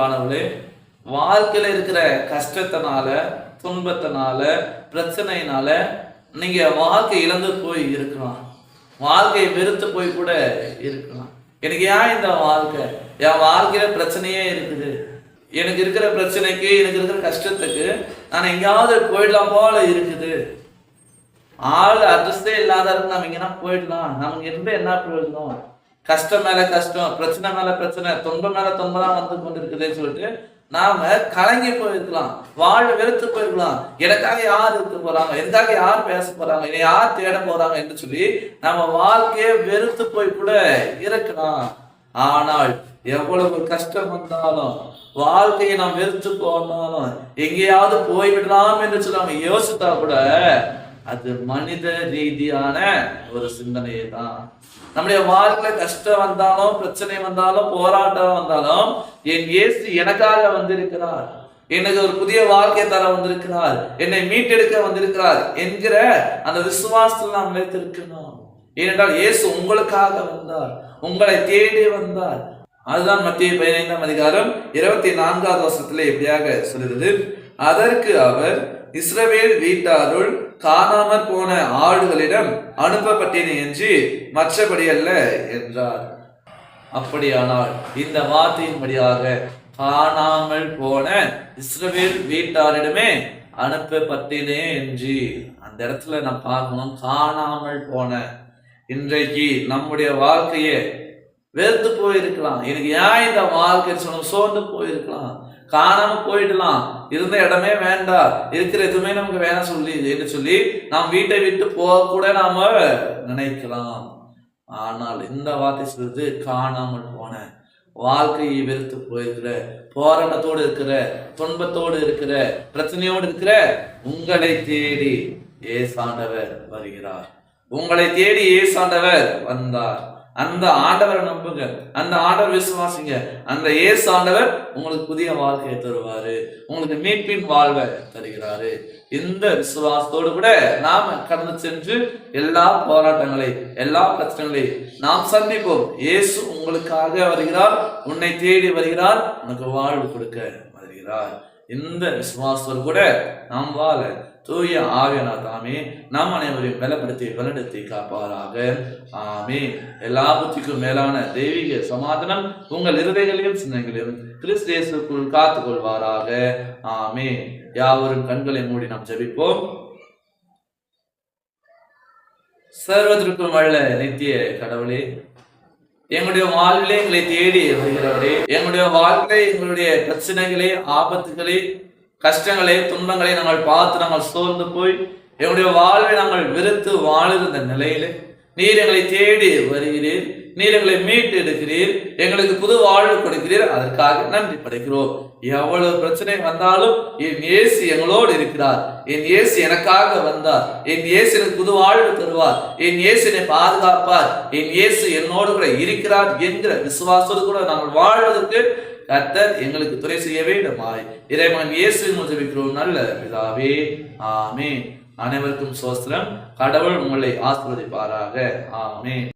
அன்பானவர்களே, வாழ்க்கையில இருக்கிற கஷ்டத்தினால, துன்பத்தினால, பிரச்சனையினால நீங்க வாழ்க்கை இழந்து போய் இருக்கலாம். வாழ்க்கையை வெறுத்து போய் கூட இருக்கலாம். எனக்கு ஏன் இந்த வாழ்க்கை, என் வாழ்க்கையில பிரச்சனையே இருக்குது, எனக்கு இருக்கிற பிரச்சனைக்கு, எனக்கு இருக்கிற கஷ்டத்துக்கு நான் எங்கேயாவது போயிடலாம் போல இருக்குது. ஆள் அட்ரஸே இல்லாத நம்ம இங்கன்னா போயிடலாம், நமக்கு இருந்து என்ன பிரயோஜனம்? கஷ்டம் மேல கஷ்டம், பிரச்சனை மேல பிரச்சனை, துன்பம் மேல துன்பம் தான் வந்து கொண்டு இருக்குதுன்னு சொல்லிட்டு நாம கலங்கி போயிருக்கலாம், வாழ வெறுத்து போயிருக்கலாம். எனக்காக யார் இருக்க போறாங்க, எனக்காக யார் பேச போறாங்க, என்னை யார் தேட போறாங்க என்று சொல்லி நம்ம வாழ்க்கையை வெறுத்து போய் கூட இருக்கலாம். ஆனால் எவ்வளவு கஷ்டம் வந்தாலும், வாழ்க்கையை நாம் வெறுத்து போனாலும், எங்கேயாவது போய்விடலாம் என்று சொல்லி நம்ம யோசித்தா கூட அது மனித ரீதியான ஒரு சிந்தனையே தான். நம்முடைய வாழ்க்கையில கஷ்டம் வந்தாலும், பிரச்சனை வந்தாலும், போராட்டம் வந்தாலும், என் இயேசு எனக்காக வந்திருக்கிறார், எனக்கு ஒரு புதிய வாழ்க்கையை தர வந்திருக்கிறார், என்னை மீட்டெடுக்க வந்திருக்கிறார் என்கிற அந்த விசுவாசத்தில் நாம் நிலைத்திருக்கணும். ஏனென்றால் இயேசு உங்களுக்காக வந்தார், உங்களை தேடி வந்தார். அதுதான் மத்திய 15ஆம் அதிகாரம் 24வது வசனத்திலே எப்படியாக சொல்கிறது, அதற்கு அவர், இஸ்ரவேல் வீட்டாருள் காணாமற் போன ஆடுகளிடம் அனுப்பப்பட்டேன் என்று மற்றபடி அல்ல என்றார். அப்படியானால் இந்த வார்த்தையின்படியாக காணாமல் போன இஸ்ரவேல் வீட்டாரிடமே அனுப்பப்பட்டேனே என்று அந்த இடத்துல நான் பார்க்கணும். காணாமல் போன, இன்றைக்கு நம்முடைய வாழ்க்கையை வெறுத்து போயிருக்கலாம், எனக்கு ஏன் இந்த வாழ்க்கை சொன்ன சோர்ந்து போயிருக்கலாம், காணாம போயிடலாம், இருந்த இடமே வேண்டாம், இருக்கிற எதுவுமே நமக்கு வேணாம் என்று சொல்லி நாம் வீட்டை விட்டு போக கூட நாம நினைக்கலாம். ஆனால் இந்த வார்த்தை சொல்றது, காணாமல் போன, வாழ்க்கையை வெறுத்து போயிருக்கிற, போராட்டத்தோடு இருக்கிற, துன்பத்தோடு இருக்கிற, பிரச்சனையோடு இருக்கிற உங்களை தேடி ஏசாண்டவர் வருகிறார். உங்களை தேடி ஏசாண்டவர் வந்தார். அந்த ஆண்டவரை நம்புங்க, அந்த ஆண்டவர் விசுவாசிங்க. அந்த இயேசு ஆண்டவர் உங்களுக்கு புதிய வாழ்க்கையை தருவாரு, உங்களுக்கு மீட்பின் வாழ்வை தருகிறாரு. இந்த விசுவாசத்தோடு கூட நாம கடந்து சென்று எல்லா போராட்டங்களை, எல்லா பிரச்சனைகளை நாம் சந்திப்போம். இயேசு உங்களுக்காக வருகிறார், உன்னை தேடி வருகிறார், உனக்கு வாழ்வு கொடுக்க வருகிறார். இந்த விசுவாசத்தோடு கூட நாம் வாழ தூய ஆவியானவர் தாமே நாம் அனைவரையும் பலப்படுத்தி வழிநடத்தி காப்பாராக. ஆமே. எல்லா புத்திக்கும் மேலான தெய்வீக சமாதானம் உங்கள் இருதயங்களையும் சிந்தனைகளையும் கிறிஸ்து இயேசுவுக்குள் காத்துக் கொள்வாராக. ஆமே. யாவரும் கண்களை மூடி நாம் ஜெபிப்போம். சர்வத்திற்கும் வல்ல நித்திய கடவுளே, எங்களுடைய வாழ்விலே எங்களை தேடி வருகிறவரே, எங்களுடைய வாழ்க்கை, எங்களுடைய பிரச்சனைகளே, ஆபத்துகளே, கஷ்டங்களே, துன்பங்களை நாங்கள் பார்த்து நாங்கள் சோர்ந்து போய் எங்களுடைய வாழ்வை நாங்கள் வெறுத்து வாழுகிற நிலையிலே நீர் எங்களை தேடி வருகிறீர், நீர் எங்களை மீட்டு எடுக்கிறீர், எங்களுக்கு புது வாழ்வு கொடுக்கிறீர். அதற்காக நன்றி படைக்கிறோம். எவ்வளவு பிரச்சனை வந்தாலும் என் இயேசு எங்களோடு இருக்கிறார், என் இயேசு எனக்காக வந்தார், என் இயேசு எனக்கு புது வாழ்வு தருவார், என் இயேசு என்னை பாதுகாப்பார், என் இயேசு என்னோடு கூட இருக்கிறார் என்கிற விசுவாசத்தோடு கூட நாங்கள் வாழ்வதற்கு கர்த்தர் எங்களுக்கு துணை செய்ய வேண்டுமாய் இறைவன் இயேசுவின் ஜெபிக்கிறோம் நல்ல பிதாவே. ஆமென். அனைவருக்கும் ஸ்தோத்திரம். கடவுள் உங்களை ஆசீர்வதிப்பாராக. ஆமென்.